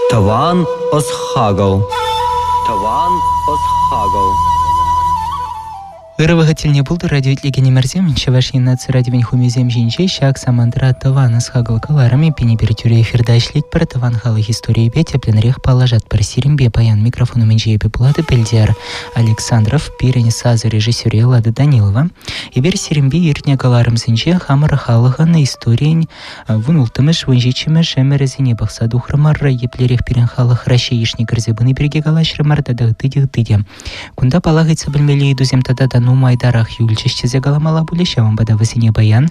Таван Осхагал. Таван Осхагал. Ырывагательне булды радиотлегене мәрзем, Чавашин наци радиовен хумезем жинче, шак самандра таван ысхагал каларами, пенебертюре эфирда шлик пар таван халы истории бете, пленрех положат пар сиримбе, паян микрофону менжейбе булады пельдер Александров, пирени сазы режиссере Лада Данилова, и бер сиримбе иртне каларым сынче, хамар халыга на истории вунултымыш, вынжичимыш, эмерезине бахса духрамарра, еплерех пирен халых раща ешни грзебыны берге галашрымар, тада тыдя. Кунда палагается бельмели идузем тада ну майдарах юльчештезе галамала булешевам бада васине баян,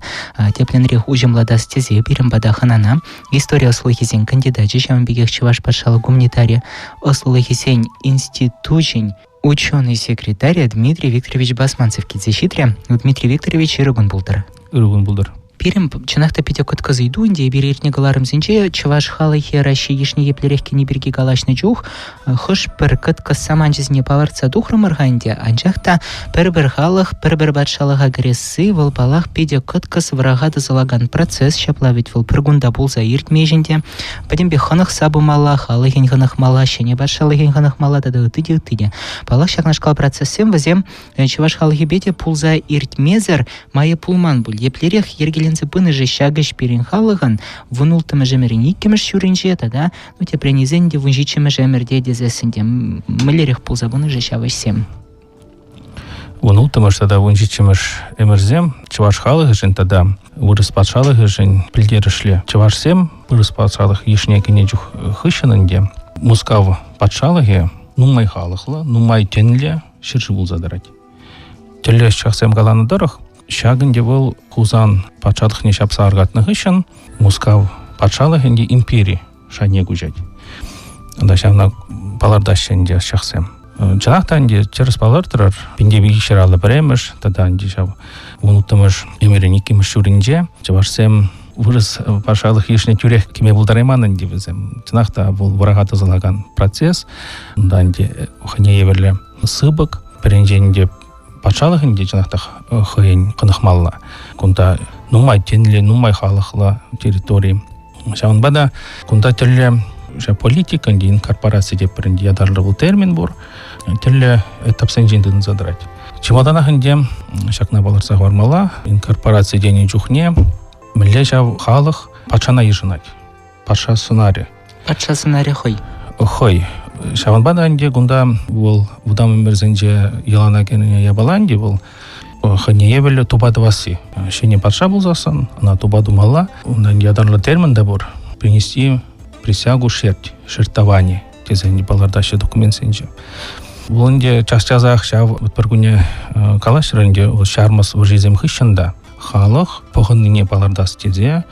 тепленрех ужемлада стезе бирем бада ханана, история ослыхизен кандидатчи шевам бегех чеваш пашала гуманитария, ослыхизен институчень, ученый секретарь Дмитрий Викторович Басманцев кидзешитре, Дмитрий Викторович Ирыгун булдыр. Пирем чынақта пете көткізі иду, инде береріне галарым зінче, чываш халы хераши ешне еплерехке не берге галашны жух, хуш бір көткіз саман жізіне паварца духрымырға инде, анчақта бір халық, бір батшалыға гресі, выл балақ педе көткіз врага дызылаган процесс, шаплавить выл піргунда болза иртмежінде, падембе хынық сабы мала, халы хен хынық мала, шене батшалы хен хынық мала, дады үтіде. Балақ шақнашқал процессем візем, чываш халы хебеде пулза иртмезер, майы пулман бұл, еплерех ергелензі бұны же шагыш перен халығын, вұнултымы жемерін иккеміш шүрінже, тада, те пренезенде вұнжичімі жемерде дезесінде, мүлерек пулза бұны же шавышсем. Вұнултымыш тада вұнжичіміш емірзем, чываш халығы жын тада, вырыс патшалығы жын пілдерішлі. Чывашсем, вырыс патшалық ешнекіне жүх хышынынде, мускав патшалығы, нумай халықлы, нумай тенлі шыржы бұлзадырады. Тілі шақсем қаланы дұрық, шагынде бұл хузан патшалық не шапса аргатных үшін мускав патшалық енде империи шане гужать. Анда шавна палардашенде шақсем. Жанақта енде через палар тұрар, пенде бейшер алы біреміш, тада енде шав ұнуттымыш емерен екеміш жүрінже, жавашсем вырыс патшалық ешіне түрек кеме бұлдарайман енде бізем. Жанақта бұл врага тазалаган процесс, анда енде ұхане еверлі сыбық, біренженде патшалық енде жанақтақ хыйын қынықмалла. Кунда нумай тенлі, нумай халықлы территории. Шауынбада кунда тілі политика енде инкорпорация деп бірінде ядарлы бұл термин бұр. Тілі этапсын жендігін задырады. Чемоданақ енде шақна баларсақ бармала, инкорпорация дене жүхне, мүлі жау халық патшана ежінады. Патша сценарий. Патша сценарий хой. Хой. Шаванбада енде гунда бұл вудам өмірзінде елана кеніне ябаланде бұл хыне ебелі тубады васы. Шене патша болзасын, ана тубаду мала, ондан ядарлы термин да бұр. Принести присягу шертование. Тезенде балардашы документ сенже. Бұл енде час-чазақ шав бір күне калашырынде шармас вожизем хыщында. Халық пұғынныне балардас тезе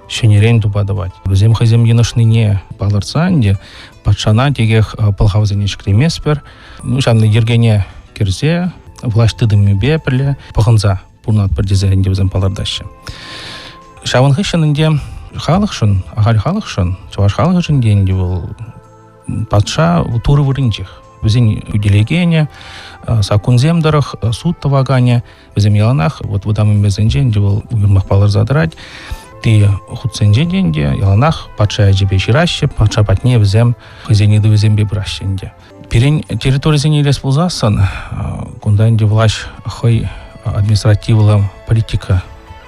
шенерен тубадывать. Бізем хызем енышныне баларсанде патшана тегех пылхавзене шкремеспер. Жанны ергене керзе, власть тыдымы бепірлі, пұғынза бұрнат бір дезерінде бізем палардашы. Шавын хыщынынде халық шын, ағал халық шын, чаваш халық шын дейінде бұл патша туры вырынчех. Бізен үделегене, сакунземдырых, суд тавагане, бізем яланах, вот выдамын безенженде бұл үйірмақ балар задырать. Ты худсенже денде, яланах патша әжебе жираще, патша патне візем, хызенеді візем бебращенде. Перен территоризіне елес болзасын, кунданде власть хой административла политика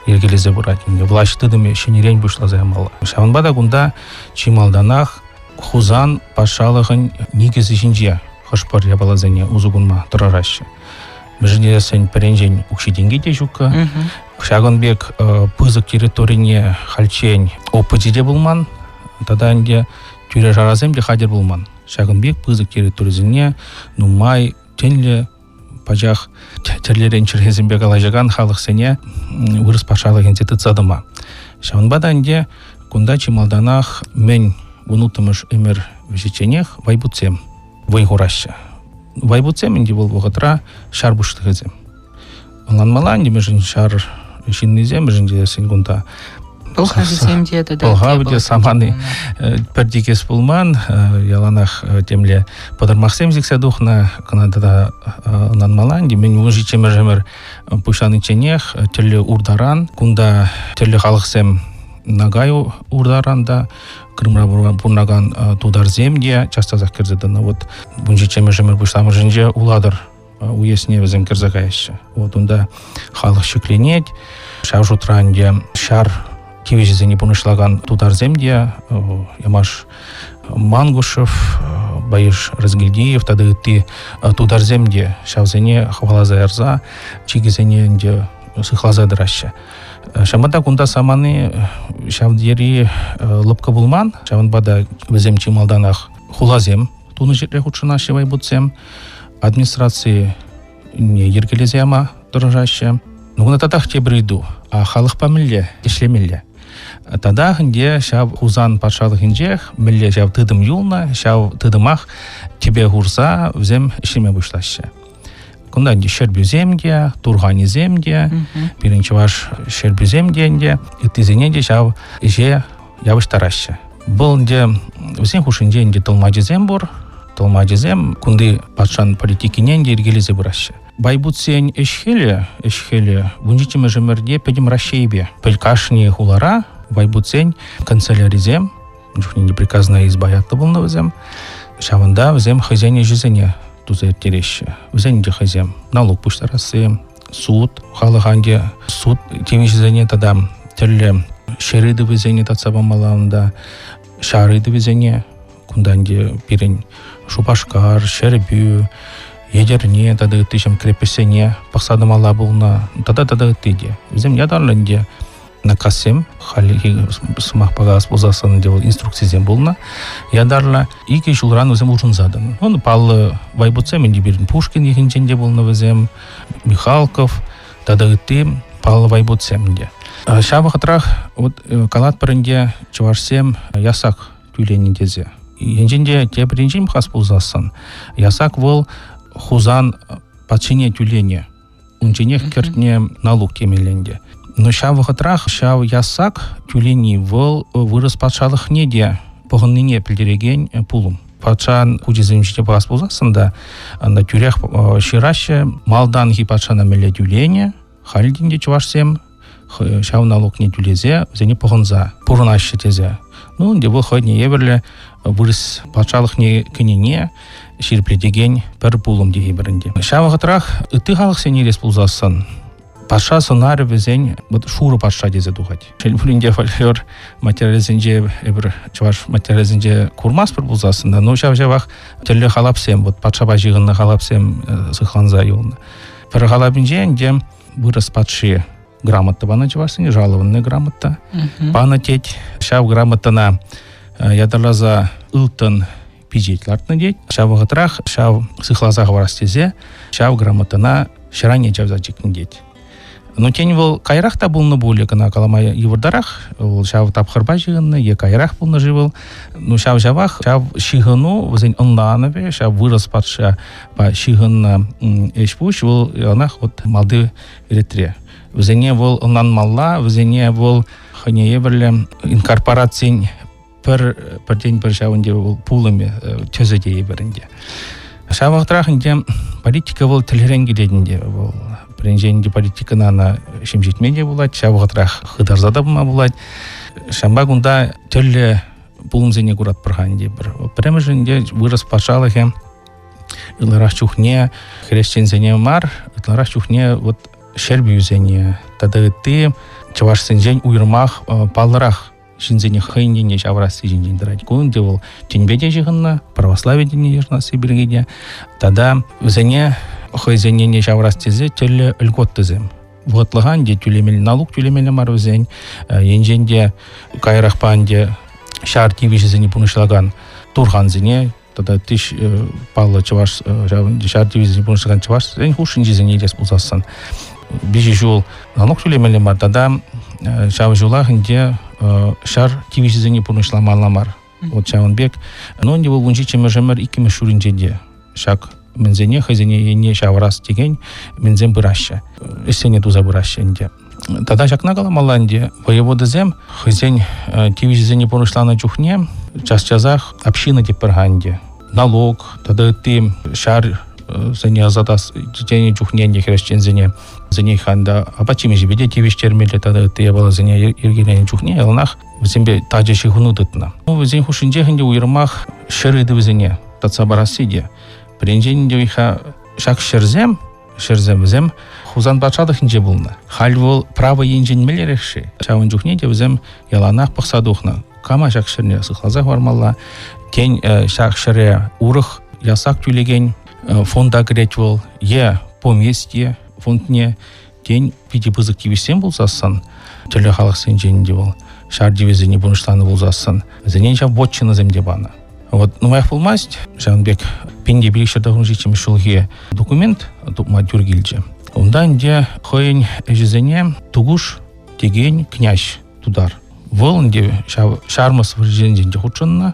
ергелезе бұратынде. Власть тыдыме шенерен бұшла займалы. Шаванбада кунда чималданах хузан патшалығын негізі жинже хышпар ябалазене узугунма тұрарашы. Междесен перенжен укшиденге де жүкі. Шагынбек пызык территорине хальчень опыдеде булман, тада энде тюре жараземде хадер булман. Шагынбек пызык территоризіне нумай тенлі пажақ терлерен чыргезембек алажаган халық сене вырыс пашалық ензеті цадыма. Шагынбада энде кунда чималданах мен унутымыш өмір вжеченех вайбуцем, вайгурашы. Вайбуцем энде бұл вғытра шар бұштығызем. Онланмалан демежін шар шиннезем, межінде сенгунда Болхавдесемде да. Болхавде саманы пердикес булман, яланах темле подырмақсем зиксе духна Канадада нанмаланди, мен ужиче межемер пушаны ченех, теле урдаран, кунда теле халықсем нагаю урдаранда Крымра бурнаган тудар земде часто закерзедана вот бунжи чемежемер бушламы жинже уладыр уясне везем керзагайшы. Вот онда халық шекленет, шав жутранде шар кивежезене пунышлаган тудар земде ямаш Мангушев, Баиш Разгильдиев, тады ты тудар земде шавзене хвалаза ярза, чигезене де сыхлаза дыраща. Шамада кунда саманы шавдери лыпка булман, шаванбада везем чималданах хулазем, туны житле худшина шевай бутсем, администрации не ергелезема дорожаща. Ну на татах те бриду, а халық памилле, ишлемилле. Тада где шав хузан патшалық инжех, милле шав тыдым юлна, шав тыдымах тебе хурса взем ишлеме вышлаща. Кунда шербю земде, тургани земде, пиринчи ваш шербю земде, и ты зенеде шав иже явыш тараща. Был где всем хушинде инде толмаджи зембур, толмаджи зем, кунды патшан политики ненде иргелезе бураща. Байбут сень эшхеле, вунжичиме жемерде педим ращейбе. Пелькашни хулара, байбут сень канцеляризем, жухни неприказная избаятла был на взем, шаванда взем хозяйне жизене. Тузер тереща. Взенде хазем. Налог пуштарасы, суд, халаханде, суд, тимишзене тада, теле шериды везене татсаба малаунда, шарыды везене, кунданде пирень шупашкар, шербю, едерне, тада тышем крепесене, пахсада мала булна, тада тыде. Взем ядарланде, накасем, хали смах пагас позасан делал инструкции зем булна, ядарла ике шулран взем ужин задан. Он пал вайбуцем инде бирин Пушкин ихинченде булна взем, Михалков, тада ты пал вайбуцемде. Шава хатрах вот калат паренде чувашсем ясак тюлени дезе. Инченде те принчим хас позасан. Ясак вол хузан пачине тюлени. Унченех кертне налог темеленде. Но шав вахатрах, шав ясак тюлени вол вырос патшалық неде погынныне пілдереген пулум. Патшан кудеземчите пас позасында на тюрях шираще малдан хи патшана меле тюлене, хальдинде чувашсем шав налог не тюлезе, зене погынза, пурнаще тезе. Ну, де был ходне еверле вырос патшалық не кенене, ширпледеген пер пулум деге бірінде. Шав вахатрах, ты халық сене рес позасын. Патша сонары везень, вот шуру патша дезе тухать. Шельбулинде фольклор материализенже, чуваш материализенже курмас бір болзасында, но шав-шавах теле халапсем, вот патша бажығынна халапсем сыхланза юлна. Пір халапинже, де вырос патши грамота бана чувашсыне, жалованный грамота. Бана теть, шав грамотана ядарлаза ылтын пижетлартны деть. Шав ғытрах, шав сыхлаза ғварастезе, шав грамотана шыране чавзачикны деть. Но тень был кайрах-то был на более, когда каламай евардарах, шав тапхарба жиганна, е кайрах был наживал, но шав жавах, шав шигану, возень онланове, шав вырос патша по шиганна эшпуш, был анах вот малды ретре. Возене был онлан малла, возене был хане еверле инкорпораций пер день пер шаванде был пулами чезеде еверенде. Шавах траханде политика был телеренги деденде был. Пренженде политикана на шемжетменде булат, шавғатрах хыдарзада бума булат. Шамбагунда теле пулымзене курат праханде бір. Премеженде вырос пашалыхе, ыларах чухне, хрещензене мар, ыларах чухне вот шербюзене. Тады ты чавашсенжен уйрмах палырах шинзене хайнене шаврасы жинжен дырать. Кунде был тенбеде жығынна, православие дене ежнасы бергеде. Тада өзене хозяйне шаврастезе теле льготтызем. Вғытлыған де тюлемел налог тюлемелі мар өзен, енженде кайрақпанде шар тивишезене пунышлаган турғанзене, тада тиш палы чаваш, шар тивишезене пунышлаган чаваш, зен хушинжезене елес бұлзасын. Бежі жол налог тюлемелі мар, тада шав жолағынде шар тивишезене пунышламална мар. Вот шавынбек, но онде бұл бұнжи чемержемер икеме шуринжеде. Шак мензене хозяйне не шаврас деген мензен быраща. Эсене туза быраща инде. Тада жакна каламаланде воевода зем хозяйн тивизене понышлана чухне час-часах община деп бірганде. Налог, тада ты шар зене задас тени чухненде хрещен зене ханда апачиме жибеде тивиштермеле тада те бала зене ергенен чухне алнах зембе таджеши хунудытна. Ну зен хушинже хинде уйрмах шерыды зене татсабарасиде. Принженде иха шак шерзем хузан бачады хинже булна. Хальвол право енжен мелереши. Чавын чухне де зем яланах пахсадухна. Кама шак шерне сыхлаза вармалла. Тень шак шере урых ясак тюлеген фонда гретвол поместье фондне тень пиди пызык кивисем булзасан теле халық сенженде бол шар дивизине бунышланы булзасан зенен жа вотчина земде бана. Вот новая фулмасть Жанбек пинде билишердагын жичим шулге документ тупма дюргилже. Ондан де хойн жезене тугуш деген князь тудар. Волнде шармас вырженде хучынна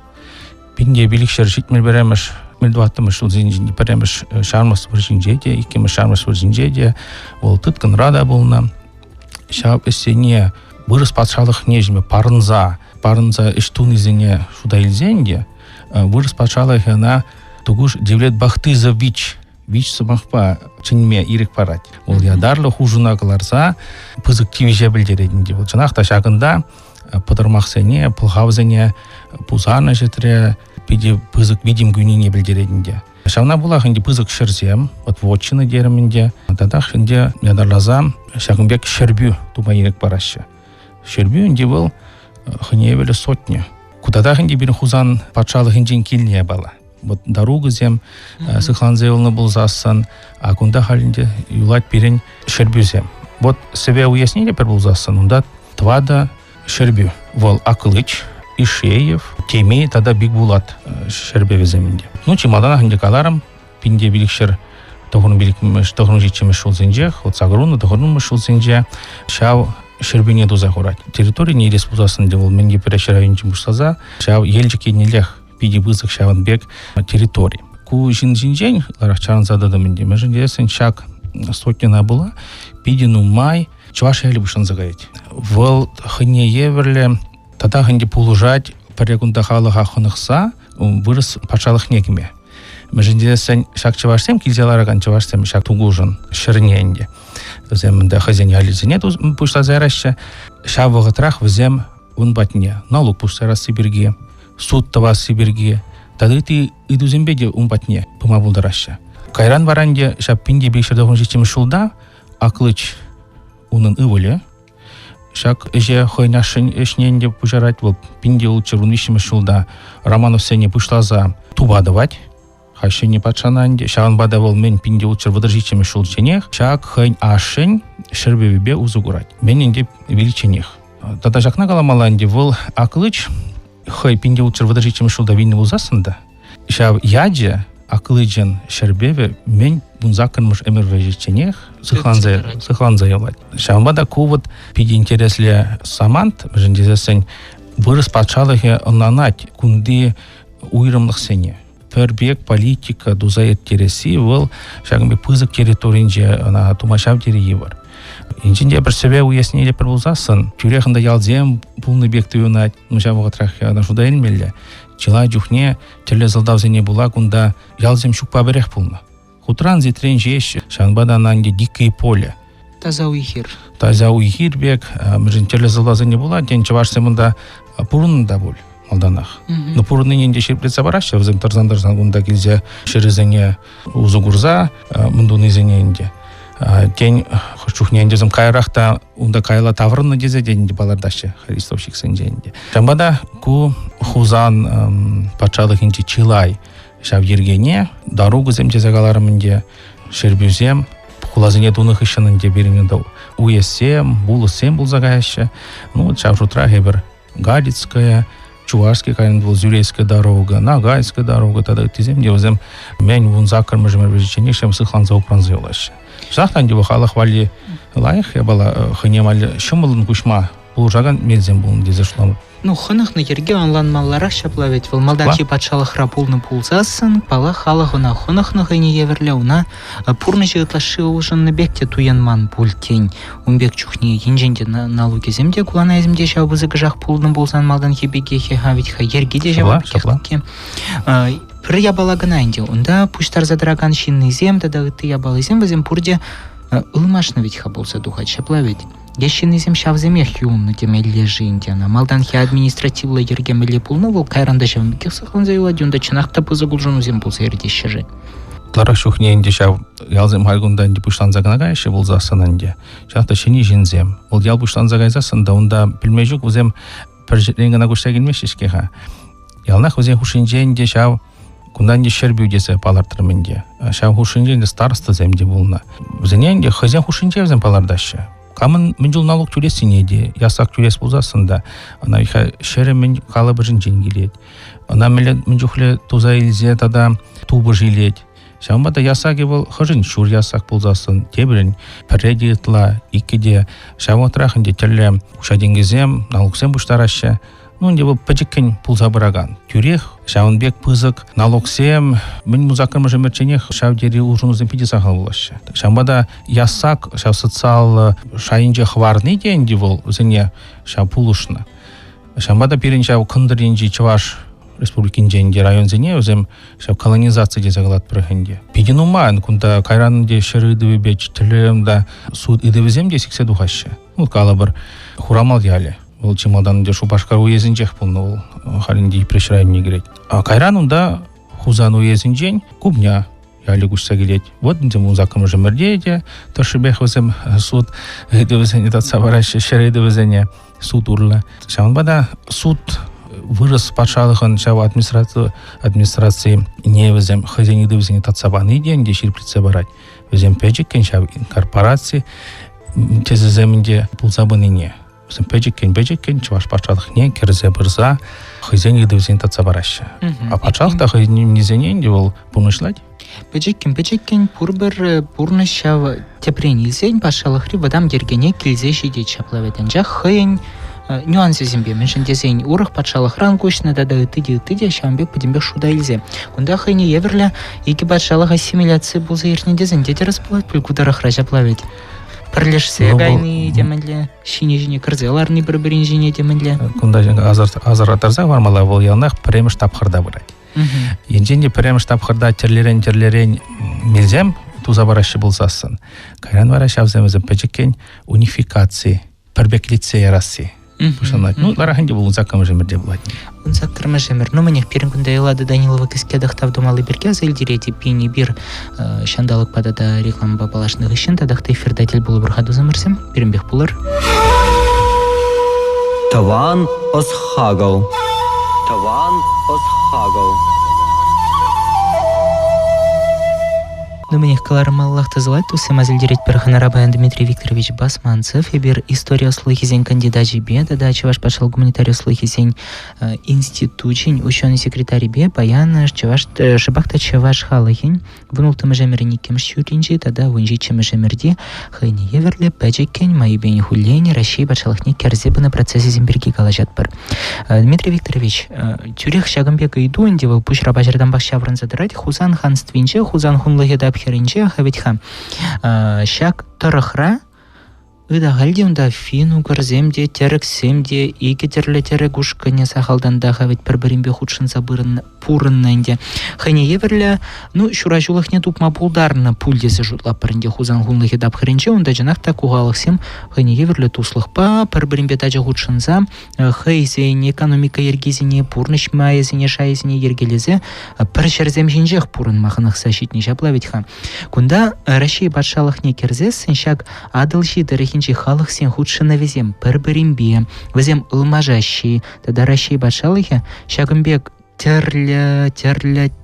пинде билишер житмел беремеш Мельдваттымыш узенжинде перемеш шармас выржинжеде, икемеш шармас выржинжеде, ол тыткан рада болна. Шап эсене вырыс патшалық нежме парынза иштун изене шуда илзенде, вырыс патшалық ана тугуш девлет бахтыза вич самахпа чынме ирек парать. Ол ядарлы хужуна кыларса пызык тивиже білдередінде. Ол жанақта шағында пыдырмақ сене, пылғау зене, пузарна жетіре, пиде пызык видим гүнине білдередінде. Шавна була хынде пызык шерзем, от вотчины деремінде. Тада хынде ядарлаза шағынбек шербю туба ирек парашы. Шербю инде был хыневелі сотня. Кудада хынде бір хузан патшалы хынжен келіне бала. Вот дорогу зем сыхланзевылны булзасын, а кунда халінде юлать берен шербю зем. Вот себе уяснили пер булзасын, унда твада шербю. Вол Акылыч, Ишеев, Темей, тада биг булат шербе веземінде. Ну, чемодана хынде каларым, пинде биликшер тоғырын жичемеш шул зенже, от сагруны тоғырын шул зенже, шау шербене дуза хорать. Территория не респузасын де ол менге перешер айынчым бұштаза, шау елжеке нелех пиде бызық шауын бек территория. Ку жин-жин-жен, ларах чарын задады менде, мәжін десен шак сотняна была, пиде ну май, чуваш әлі бұшын загаять. Вол хыне еверле, тада хынде пулужать, парекунда халыға хынықса, вырыс патшалық некіме. Мәжін десен шак чавашсем, килзелараган чавашсем шак тугужын шырненде. Земде хазен ялизене пушта зараща, шавығытрах взем он батне, налог пушта раз Сибирге, суд тавас Сибирге, тады ты иду зембеде он батне, пыма булдараща. Кайран варанде шап пинде бейшердағын жечем шулда, Акылыч унын ывыле, шак эже хойнашын эшненде пужарать, вол пинде улчыр унвишем шулда, Романов сене пушлаза тубадывать, Хашыне патшананде, шағын бада бол мен пинде улчыр выдержичеме шулченех, шак хойн ашын шербевебе узугурать. Мененде величенех. Тада жақна каламаланде вол Акылыч хой пинде улчыр выдержичеме шулда винны узасында. Шав ядже Акылычен шербеве мен бунзакынмыш эмервежиченех сыхланза елать. Шағын бада кувыт пиде интересле самант, жіндезесен вырыс патшалығы онанать кунды уйрымлық сене. Пербек политика дузает тереси вол шагымбе пызык территоринже ана тумашав терии бар. Инжинде бір себе уяснили пер булзасын, тюрехында ялзем пулны бекті юнать, нушавығытрах ана шуда елмелі. Чила жухне теле залдавзене була кунда ялзем шукпа берех пулна. Хутран зитрен жеші, шанбада ананде дикое поле. Таза уйхир бек, мыжын теле залдавзене була, ден чавашсемында пурынында боль. Алданах. Но пурыныненде шерпреца бараща, взем тарзан-тарзан гунда келзе шерезене узугурза, мындунызененде. День чухненде зым кайрахта, унда кайла таврынны дезе денде балардаща, харистовщик сенженде. Жамбада ку хузан патшалыхынче чилай шав ергене, дорогу земде загаларымынде, шербюзем, хулазыне дунық ишынынде беріңінде уесем, булысем булзагаяща. Ну, шав жутра хебір Гадицкая, Чувашский кайын был Зюрейская дорога, Нагайская дорога, тогда тизем девзем мен вун закармы жемер вежечене, шем сыхланза упранза елаще. Шахтан дева халық вали лайық, я бала хынемали шымылын кушма, булжаган мелзем булын дезе шуламы. Ну, хынықны ерге онлан маллара шаплавет, вол малданчи патшалық рапулны пулзасын, пала халығына хынықны ғыне еверле, уна пурны жығытлашы ұжынны бекте туянман пультень. Умбек чухне енженде налуги земде, кулана земде шабызы жақ пулны болсан малдан хебеге хеха, ведь ха ерге де жава бекехтке. Пір ябалагына инде, онда пуштар задраган шинный зем, тада ты ябалы зем, возем пурде ылмашны ведь болса духать шапла ведь. Я шинный зем шавземех юнны темелле жиндяна. Малдан хи административла ергемелле пулны вол кайранда шавмекех сахлан зайлади, онда чынақта пызыгулжыну зем болса ердеші жи. Лара шухне инде шав ялзем хайгунда инде пуштан загнага еще был засананде. Шахта шини жинзем. Ол ял пуштан загайзасында, онда білмежук өзем піржеленгіна күшті келмеш ешкеға. Ялнақ өзен хушинже инде шав кундан де шербю десе палартырменде. Шав хушинже инде староста земде болна. Өзене инде хызен хушинже өзен палардашы. Камын мінжіл налог түресіне де, ясақ түрес болзасында, ана иха шері мен қалы біржін женгелет. Ана мінжіхле туза илзе тада тубы жилет. Шамбада ясаки был хожин шур ясак болзасын, тебірін пірреде етла, икеде, шаматрахынде телле ушаденгізем, налогсем бұштарашы. Ну, инде был пәжіккен пулза бұраган. Тюрех, шавынбек пызык, налогсем, мен музакырмы жемерченех шавдері ұжынызын пиде сағал болашы. Шамбада ясак, шав социал шайынже хварны дейінде бол, өзіне шав пулышны. Шамбада перін шав кындырынжи чываш республикин женде район зене өзем шав колонизация де загалат прыхынде. Пиден умайын, кунда кайранынде шырыдывы беч, тілімда суд идывізем де сіксе духашы. Ну, кала бір хурамал ялі. Ол чималдан де Шубашкар уезінжех пулны ол халинде ипрешрайын негерет. А кайранында хузан уезінжен кубня ялі күшса келет. Вот инде музакымы жымырде де, ташыбех өзем суд идывізене татсабарашы, шыр идывізене суд урлы. Шамбада суд вырос патшалығын шау администрации не өзем хызен идывізене татсабаны ден де ширплице барать. Өзем пәжіккен шау корпорации тезіземінде пулзабыны не. Өзім пәжіккен, чываш патшалық не, керзе бірза, хызен идывізене татсабарашы. А патшалық та хызен незенен де ол пұрнышлайды. Пәжіккен пұрны шау тепренілзен патшалықри вадам ергене келзе шеде чаплаветен. Жақ хыйын нюансы зембе, меншін дезейн урық патшалық ран көшіні дады үтіде шамбек pëдембек шуда илзе. Кунда хыйне еверлі екі патшалық ассимиляция болза ерсіне дезен деде расплавать пүлкударық ражаплавет. Пірлешсе гайны демінлі, шине-жіне кірзеларны бір-бірін жіне демінлі. Кунда азар атарза вармала бол ялнақ премеш тапқырда бұрай. Енженде премеш тапқырда терлерен мелзем туза барашы болсасын. Кайран барашы авземізім пәжіккен унификации, пірбеклице ярасы. Ну, ларахынде бұл ұнсаққамы жемірде болады. Ұнсаққырмы жемір. Ну, менех перін күнда елады Данилова кіскедіқтав думалы бірге зәлдереті пейні бір шандалық падада реклама бабалашынығы үшін тадақта эфирдатель болу бұрғаду замырсым. Перінбек болыр. Таван осхагау. Таван осхагау. Ну, менех каларым Аллахты зылайт, тусым азілдерет Перханарабаян Дмитрий Викторович Басманцев, ебір история слухизен кандидат жибе, тада чеваш пашал гуманитарий слухизен институтчин, ученый секретарь бе, баян шыбақта чеваш халахин, вунултымы жеміріне кемш шүрінжі, тада вунжи чемі жемірді, хайне еверлі, пәжеккен, майы бейні хуллені, Рашей бачалықне керзебіні процессе земберге калажат бар. Дмитрий Викторович, тюрех шагымбека иду, инде был пуш рабажырдан бақшаврын задырать, хузан ханствинче, хузан хунлығеда херенче хавитха шак тарахра ыда галде унда фину горземде терексемде икетерле терегушка не сахалданда хавит перберимбе худшин забырын пурыннанде хане еверле ну шуражулах не тупма пулдарна пульдезе жутла парынде хузан гунлыхе дап херенче унда жанах так угалахсем хане еверле туслых па перберимбе тажа худшинза хайзене экономика ергезине пурныш майезине шайзине ергелезе першерзем жинжех пурын маханах защитни жаплавитха кунда Рашей батшалых не керзес сеншак адылши дырыхинчи халық сен худшына везем перберимбе везем ылмажащи тада Рашей батшалыхе шагымбек терле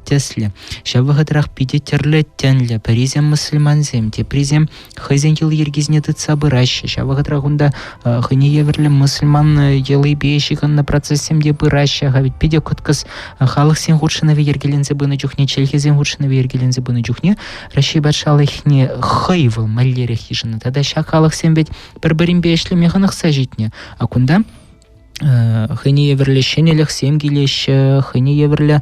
тесле шавыгыдрах пиде терле тенле призем мусульманзем те призем хызен ел ергизне тытса быраща шавыгыдрах унда хыне еверле мусульман елы бейшиган на процессем де быраща хавит пиде куткас халық сен худшына вергелензе быны жухне челхезен худшына вергелензе быны жухне Рашей батшалыхне хыйвыл маллере хижина тада ша халық сен бет перберимбе эшлеме хынықса житне а кунда хыне еверле шенелех сем келеші, хыне еверле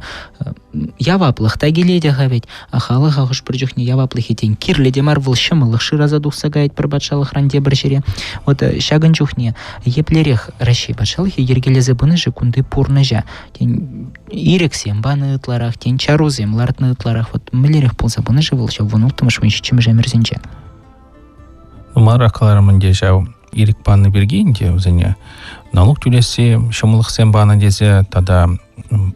яваплықта келеді ғавет. Халық ағыш бір жүхне яваплық етен кирлі демар выл шымылық шыраза дұқса ғайт бір батшалық ранде бір жере. Вот шагын жүхне еплерех рашей батшалық ергелезі бұны жы күнді пурны жа. Ирексем баны ытларах, тен чарузем лартны ытларах. Вот мілерек болса бұны жы выл ша вұнық тымыш вынші чымы жәмірзінче. Умара каларымынде жау ирек баны бергенде өзіне налог төлесе, шымылық сен баны дезе, тада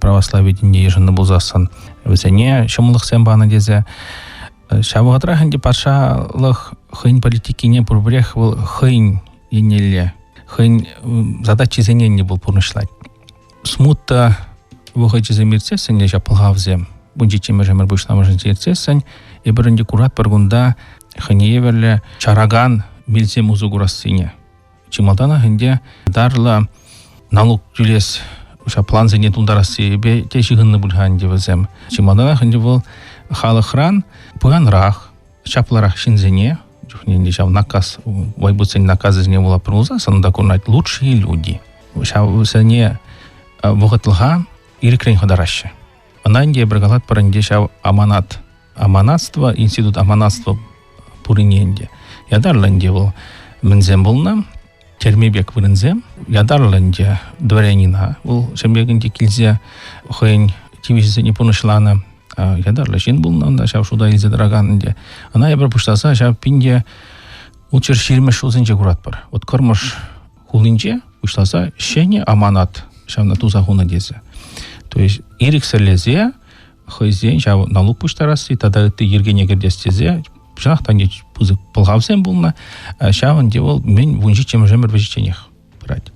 православие дінде ежінді болзасын. Өзіне шымылық сен баны дезе, шавығыдрахынде патшалық хын политикине пұрбірех бұл хын енелі, хын задачи зененне бұл пұрнышлайды. Смутта бұғы жеземерцесін, жапылғавзе, бұнжи чемер жәмір бұшламыжын зерцесін, ебірінде курат біргунда хыне еверлі чараган мелзем узу курасыне. Чималдана хынде дарлы налог жүлес план зене тулдарасы бе тешігінні бұлған девізем. Чималдана хынде бұл халықран бұғанрақ, шапларақ шинзене, жүхненде жау наказ, вайбуцен наказ зене була пырылза, санында көрнайт лучшие люди. Жау зене бұғытылға ирекрен қадарашы. Ананде біргалат паранде жау аманат. Аманатство, институт аманатства пуриненде. Ядарланде бұл мінзем болна, термебек вырынзем, ядарланде дворянина. Бұл шамбегінде келзе хойн тивизесі не пунышланы. Ядарлы жен болна, онда шау шуда елзе дыраганынде. Ана ебір пұштаса, шау пинде ұчыр шермеш ұзынже күрат бар. От кормыш хулынже пұштаса, шене аманат шауна туза хуна дезе. То есть ирексерлезе, хойзен, шау налог пұштарасы, тада үтті ергене кердестезе, Жақтан де бұзық пылғавзен болна, шауын де ол мен вұнжи чемір жемір вәжеченех бұрады.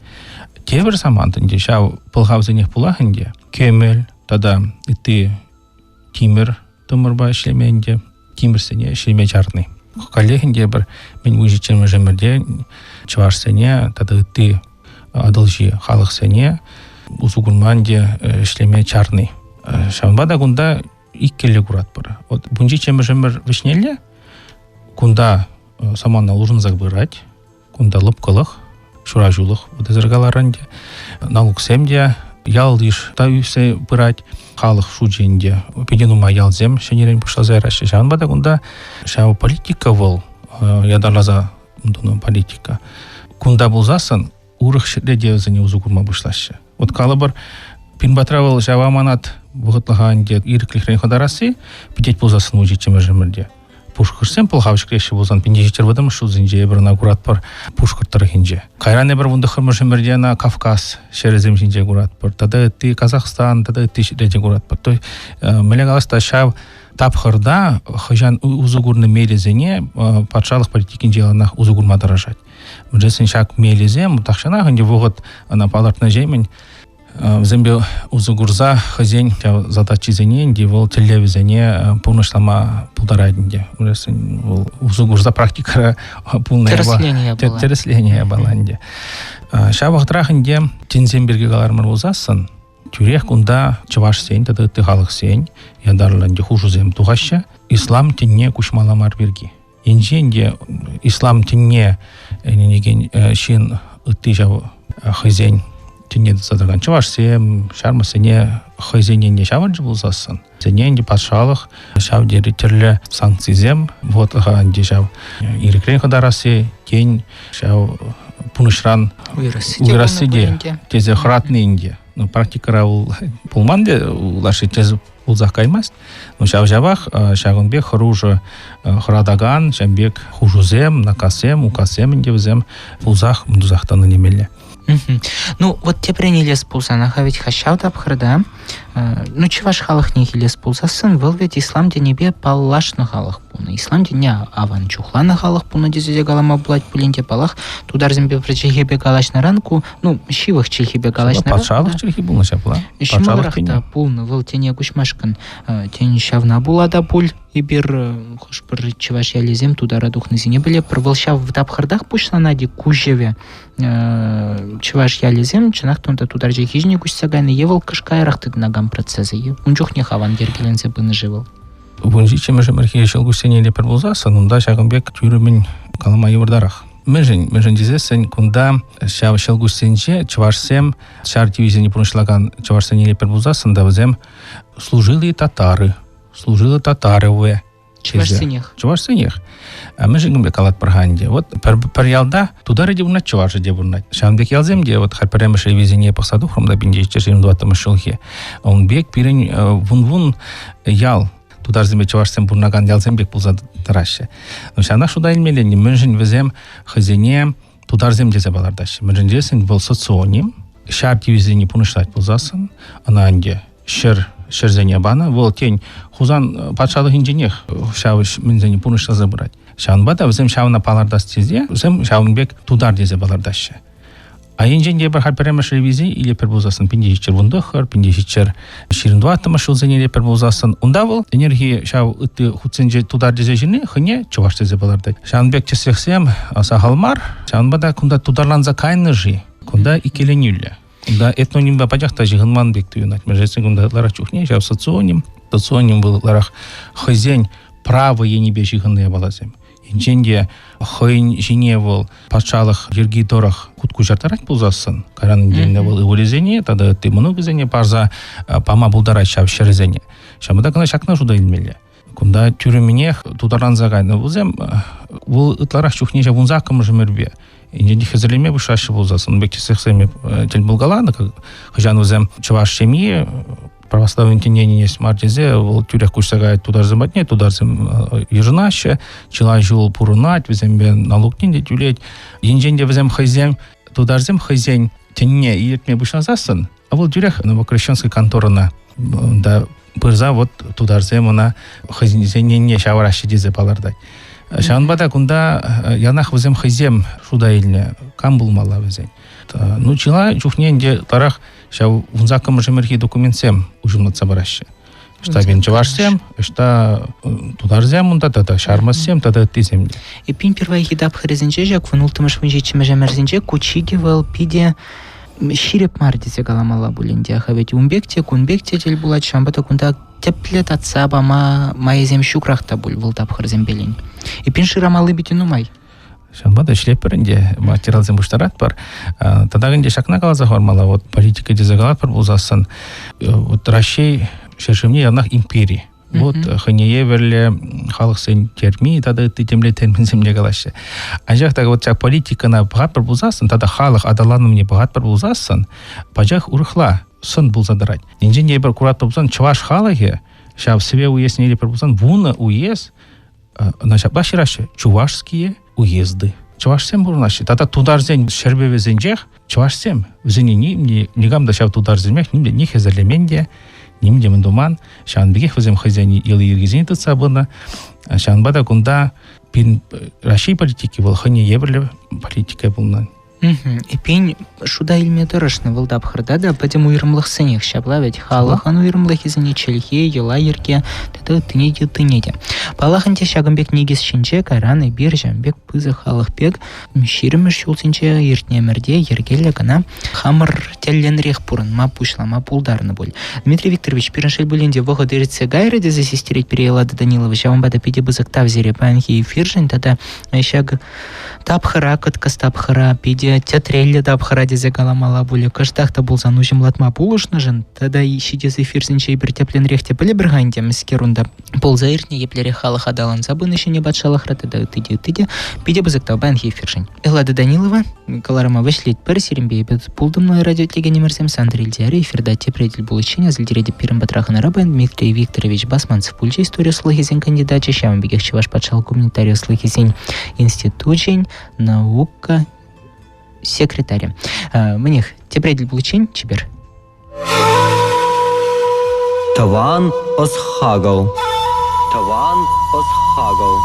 Тебір самантын де шау пылғавзенех бұлағын де, кемел, тада үтті тимір тымырба ішлеменде, тимірсене ішлеме жарны. Қалехін де бір мен вұнжи чемір жемірде чыварсене, тада үтті адылжи халықсене, ұзуғырман де ішлеме чарны. Шауынбада күнда иккелі күрат бұры. Вұнжи чемір жемір вішнелі, кунда саманна лужын забырать, кунда лыпкылық, шуражулық, зыргаларанде, налог семде, ялдыш таюсе бырать, халық шудженде, педенума ялзем, шенерен пұшлазай рашы. Шанбада кунда шау политика бол, ядарлаза политика. Кунда болзасын, урық шереде өзіне ұзу күрма бұшлашы. От калыбыр пинбатравал жау аманат бұғытлығанде ирікліхрен қодарасы, педет болзасын ұжи чемір жемірде. Пушкырсен пылғавшық еші болсан пендежетер вадым шузынже бір нагурат бар пушкыртыры хинже. Кайраны бір вунды хырмышымырдена Кавказ шерезем жинже гурат бар. Тада үтті Казахстан, тада үтті шереже гурат бар. Той мелегаласта шав тапхырда хыжан узугурны мелезене патшалық политикин желанах узугурма даражать. Мүджесін шак мелезем, тақшана хынде вұғыт палартна жеймін Зембе узугурза хозяин задачи зененде вол телевизоне полношлама пулдарайдинде. Узугурза практика полная тересление баланде. Шабахтрахинде тенземберге галармар узасын. Тюрех кунда чаваш сень, тада тыгалық сень, ядарланде хужузем тугаща. Ислам тенне кушмаламар берги. Енженде ислам тенне неген шин ыты жав хозяин тенне задырган чавашсем, шармасене хозяйненне шаванжы болзасын. Зененде патшалық шавдері түрлі санкцизем, вот ғанде шав ирекрен қадарасы, кен шав пунышран уйрасыде, тезе хратны инде. Практикара ол пулманде, улашы тезе улзақ каймаст. Шав жавах шағынбек хыружы храдаган, шамбек хужузем, накасем, укасем индевзем, улзақ мдузақтаны немелі. Ну, вот те принялись пулсана, а ведь хащал тапхрда. Ну, чеваш халах не хилес пулсасын, был ведь ислам де небе палаш на халах пуна. Ислам де не аван чухла на халах пуна, дезе галама блать пулинте палах. Тудар зембе причехи бегалаш на ранку, ну, щивых чехи бегалаш на ранку. Патшалық чехи был на шапла. Шималрахта пулны, выл тене кушмашкан, тень шавна була да пуль. И бир хош бір чеваш ялезем тудара духнызине біле бір волшав в тапхырдах пушла нади кужеве чеваш ялезем чынақ тонта тудар же хижне кушсагайны евал кышкайрахты нагам процессы унчух не хаван дергеленсе быны живал. Вунжи чемежем архиешел гусенеле бір болзасы, нунда шағынбек тюрімен калама евардарах. Мыжын дизесен, кунда шав шелгусенче Чувашсем шар дивизияне пунышлаган Чувашсен елепер булзасын да візем служили татары уве. Чувашсенех. А мыжын гымбек алат парганде. Вот пар ялда тудары дебурнат Чуваши дебурнат. Шанбек ялзем де вот харпаремыш ревизине посаду хромда бинде чеширим 20 шылхе. Он бек пирен вун ял. Тудар зембе Чувашсем бурнаган ялзем бек булза тараще. Но шана шуда илмелени мыжын візем хазине тудар земде забалардаще. Мыжын десен был соционим. Шар дивизияне пунышлать булзасын. Ана анде шерзене бана, вол тень хузан патшалық инженех шавыш минзене пунышта забрать. Шанбада візем шавына палардас тезе, візем шавынбек тудар дезе балардашы. А инженде бір харперемеш ревизии или пербузасын пиндешичер вундахар, пиндешичер ширindуатыма шылзене или пербузасын. Унда вол энергия шав ыты худсенже тудар дезе жіне, хыне чуваш дезе балардай. Шавынбек чесексем сахалмар, шавынбада кунда тударланза кайны жи, кунда икеленюлі. Да, этнонимба падяхта жиғынман бек туюнат. Межесін күнда ларах чухне, жав соционим. Соционим был ларах хызень право енебе жиғынная балазем. Инженде хыйн жине был патшалық жерги торах кутку жартарать булзасын. Каранын денде был иволезене, тада ты много зене парза пама булдарать шав шерезене. Шамада кына шакна жуда илмеле. Кунда тюрюменех тударанза гайны булзем, бұл ытларах чухне жав унзакым жымербе. Инженде хезерлеме бушашы болзасын. Бекте сексеме тел булгаланы, хыжан өзем чуваш семьи, православный тенение есть мартезе, ол тюрях кушсагай тударзым батне, тударзым ежынаще, чила жыл пурунать, везембе налогтенде тюлеть. Инженде везем хызем, тударзым хызень тенне иетме бушазасын, а ол тюрях новокрещенской конторына, да, пырза вот тударзым она хызенне шавараши дезе палардай. Шанбада кунда янах візем хызем шуда илне кам булмала візен. Ну чила чухненде тарах шау вунзакам жемерхи документсем ужимнатса бараще. Шта бен чувашсем, шта тударзем мунда, тада шармассем, тада тиземде. И пин первая хидап хрезенче, жак вунултымыш вунжечиме жемерзенче, кучигивал пиде ширеп мардизе галамала булинде. Хавет умбекте, кунбекте тел булат шамбата кунда теплет отца бама майзем шукрахта буль вултап хрезембелин. И пин ширамалы битину май. Шанбада шлеперінде материалзем буштарат бар. Тадагынде шакна калаза хормала, вот политика дезагалат бар булзасын. Вот Рашей шершемне янах империи. Вот хынее верле халық сен терми, тада ты темле терминземне галашы. А жақтағы вот чак политикана бағат бар булзасын, тада халық адаланымне бағат бар булзасын, пажақ урыхла сын булзадарать. Инженде бір курат булзан чуваш халығы, шав себе уеснили бар булзан, вуна уез, баширашы чувашские уезды. Чувашсем бурнаши. Тата тударзен шербеве зенжех, чувашсем. Взени нигамда шав тударзенмех, нимде них эзерлеменде, нимде мендуман. Шанбегех везем хозяйни илы ергезени тыцабына. Шанбада кунда пин Россия политики был, хыне еврле политика был. И пень шуда илме дырышны вылдап хырдада, бәдем уйрымлық сынех шабла, ведь халахан уйрымлық изіне челхе, ела ерке, тады тынеде. Палахынте шагымбек негіз шинче, кайраны бир жамбек пызы халық бек, ширіміш шулсынче ертнемірде ергелі гана хамыр телленрех пурын, ма пушла, ма пулдарны боль. Дмитрий Викторович, пиреншель бүлінде вғы дырытсе гайры дезе сестерет переелады Данилова, жавамбада пиде бызык тавзере панхи и фиржин, тада шаг тапхыра, кыткас тапхыра, пиде театрелле тапхыра дезе галамала боле, кыштақта болзан ужимлатма пулышны жын, тада иши дезе фирзінче бір тепленрехте білі бір ғанде міскерунда полза иртне еплере халық адалан забын ішіне батшалықра, тада тыде, пиде бызыктау бәнхи фиржин. Эллада Данилова, каларыма вышлет бір серімбе ебет пулдымной радиотеге немерсем Сандрильдиары, эфирда тепредель булычыня, зальдереде пирым батрахына рабын Дмитрий Викторович Басманцев пульче историю слыхизен кандидатча, шамын бегех чеваш патшал гуманитарию слыхизен институтчень, наука, секретаря. Мнех, тепредель булычень, чебер. Таван осхагал. Таван осхагал.